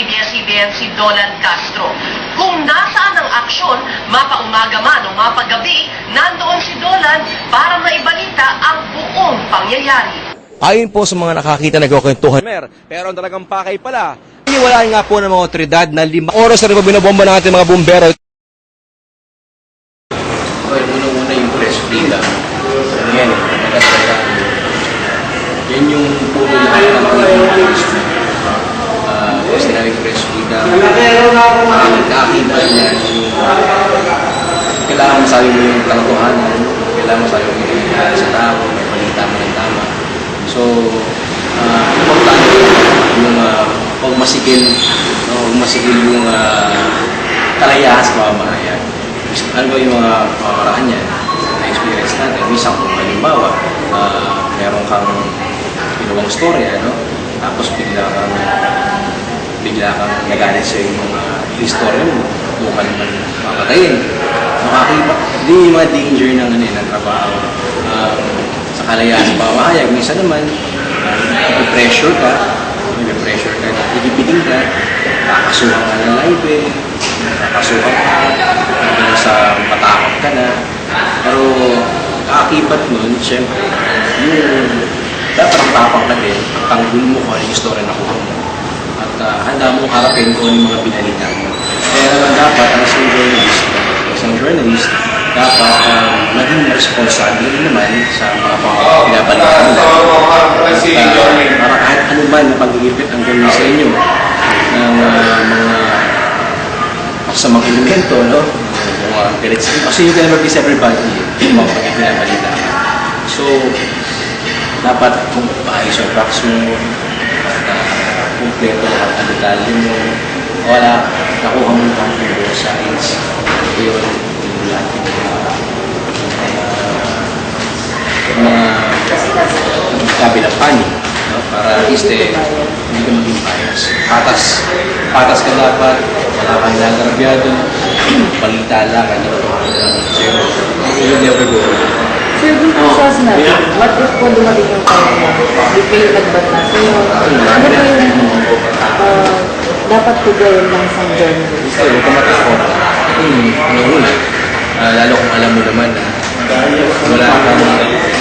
ABS-CBN si Dolan Castro. Kung nasaan ang aksyon, mapaumaga man o mapagabi, nandoon si Dolan para maibalita ang buong pangyayari. Ayon po sa mga nakakita nagkukwentuhan, pero ang talagang pakay pala, iniwala nga po ng mga otoridad na 5 oras na rin po binobomba ng ating mga bumbero. Unang-una yung press free lang. Yan, yan yung puro lahat ng press free. Kasi sinabing press free lang, nakakita niya yung kailangan masabi mo yung katotohanan, kailangan masabi mo yung sa tao, may balita mo ng tama. So, importante yung pagmasigil, pagmasigil yung kalayahan sa pamamahayan. Ano ba yung mga pamamaraan niya na-experience natin? Minsan kung halimbawa, meron kang ginawang storya, tapos bigla kang nagalit sa yung mga istorya mo, kung ka naman papatayin. Makakita, hindi yung mga danger ng trabaho. Sa kalayahan sa pamamahayan, minsan naman, ipipressure ka, ipipiting ka, kakasuhan ka ng live, kakasuhan ka, hanggang sa patakot ka na. Pero, kaakibat nun, siyempre, yung dapat ang tapang ka din, ang tanggol mo kung ano yung story na kuha mo. At handa mong harapin kung ano yung mga binalita mo. Kaya naman dapat, ang isang journalist, dapat maging responsable naman sa mga pinabalita nila. Para kahit ano man na pag-iipit ang gawin sa inyo ng mga masamang elemento, mga galit sa inyo. Kasi you can never please everybody yung mga pinabalita. So, dapat kung paayos yung facts mo, at kumpleto ang detalye mo, wala, nakuha mo ng pure science. Yun, lahat yung mga kabilang panig, para at least hindi ka maging bias. Patas ka dapat, wala kang nagarabyado, balita lang, zero. You will never go. Sir, dun po sa sinabi, what if po dumating yung time na di kayo nagbat na? So, ano ba yung dapat po gawin ng isang journalist? Gusto, huwag ka matakot. Una, lalo kung alam mo naman na wala kang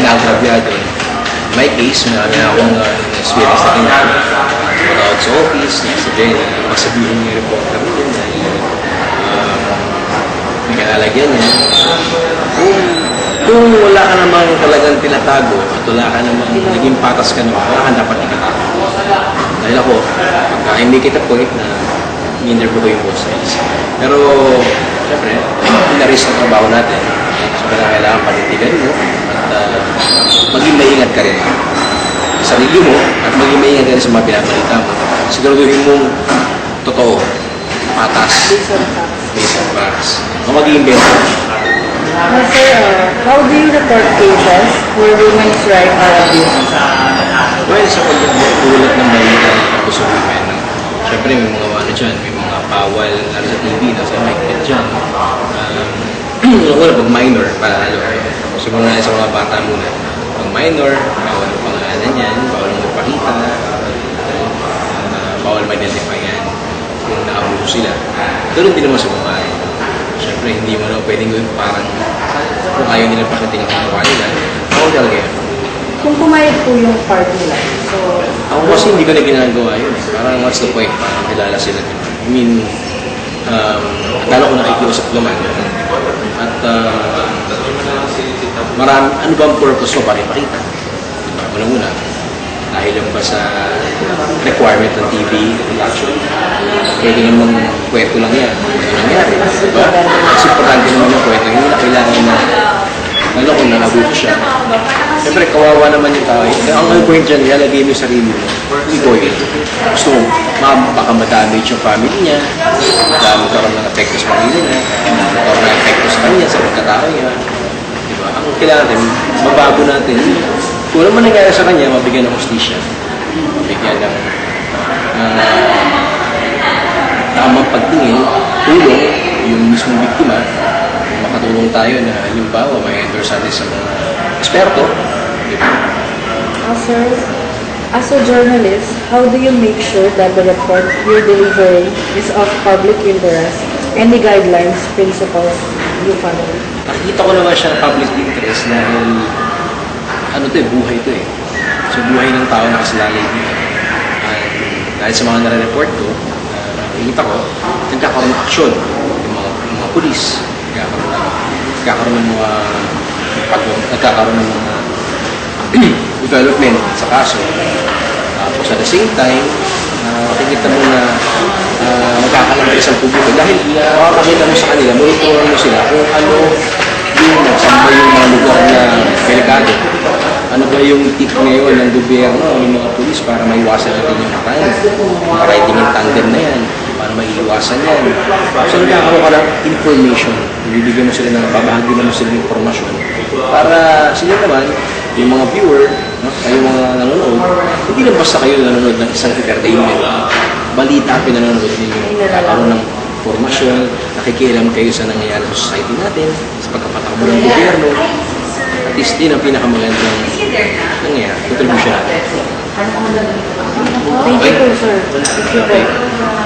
naagrabyado. In my case, marami na akong experience na rin. Matawag sa office, nasa din, masabihin niya yung reporter mo na may kalalagyan niya. Kung wala ka namang talagang tinatago at wala ka namang naging patas ka naman, wala ka dapat ikatago. Dahil ako, pagka hindi kita point na in-interview ko yung both sides. Pero, syempre, pinaris ang trabaho natin. So, kailangan panindigan mo at maging maingat ka rin sa sarili mo at maging maingat ka rin sa mga pinabalita mo. Siguraduhin mong totoo, patas, based on facts. Kung mag-i-invento. Sir, how do you report cases where women's rights are abused? Well, sa pagbulat ng balita tapos sa women, syempre may mga ano dyan, may mga bawal lalo sa TV, nasa mic dyan. Wala, pag minor, palalo. Siguro na sa mga bata muna. Pag minor, bawal ang pangalan yan, bawal ang magpakita, bawal ma-identify yan kung naabuso sila. Ganun din naman sa babae. Siyempre, hindi mo na pwedeng gawin parang kung ayaw nila pakiting ang kawa nila, bawal talaga yan. Kung pumayag po yung part nila, so... Ako kasi hindi ko na ginagawa yun. Parang what's the point? Parang kilala sila. I mean, lalo ko nakikiusap naman. At marami, ano ba ang purpose mo para ipakita? Diba? Una-una, dahil lang ba sa requirement ng TV production? Pwede namang kwento lang yan. Ano nangyari? Diba? Kasi importante naman yung kwento. Hindi na kailangan na lalo kung nakabuto siya. Siyempre, kawawa naman yung tao. Ang point dyan, ilalagay mo yung sarili mo. Ikaw yun. Gusto mo, baka madamage yung family niya, magkaroon ng epekto sa pamilya niya, magkaroon ng epekto sa kanya, sa pagkatao niya. Diba? Ang kailangan natin, mabago natin. Kung ano man nangyari sa kanya, mabigyan ng hustisya. Mabigyan ng tamang pagtingin, tulong, yung mismong biktima, makatulong tayo na halimbawa may endorse natin sa mga eksperto. Sir, As a journalist, how do you make sure that the report you're delivering is of public interest? Any guidelines, principles you follow? Nakikita ko naman siya ng public interest dahil ano to eh, buhay to eh. So buhay ng tao nakasalalay dito. Dahil sa mga nare-report ko, nakikita ko, nagkakaroon ng aksyon yung mga pulis. Nagkakaroon ng mga development sa kaso. Tapos at the same time, makikita mo na magkakalantaris ang publiko dahil makakakita mo sa kanila, monitoran mo sila kung ano yung saan ba yung mga lugar na delikado. Ano ba yung tip ngayon ng gobyerno, ng mga pulis para maiwasan natin yung crime? Mga riding in tandem na yan, para maiiwasan yan. So nagkakaroon ka ng information, bibigyan mo sila ng, babahagi mo sila ng informasyon para sila naman, yung mga viewer, no, ay yung mga nanonood, hindi lang basta kayo nanonood ng isang entertainment. Balita ang pinanonood ninyo, nagkakaroon ng informasyon, nakikialam kayo sa nangyayari sa society natin, sa pagkapatakbo ng gobyerno. At least din ang pinakamagandang nangyayari, contribution natin. Thank you po, sir. Thank you po.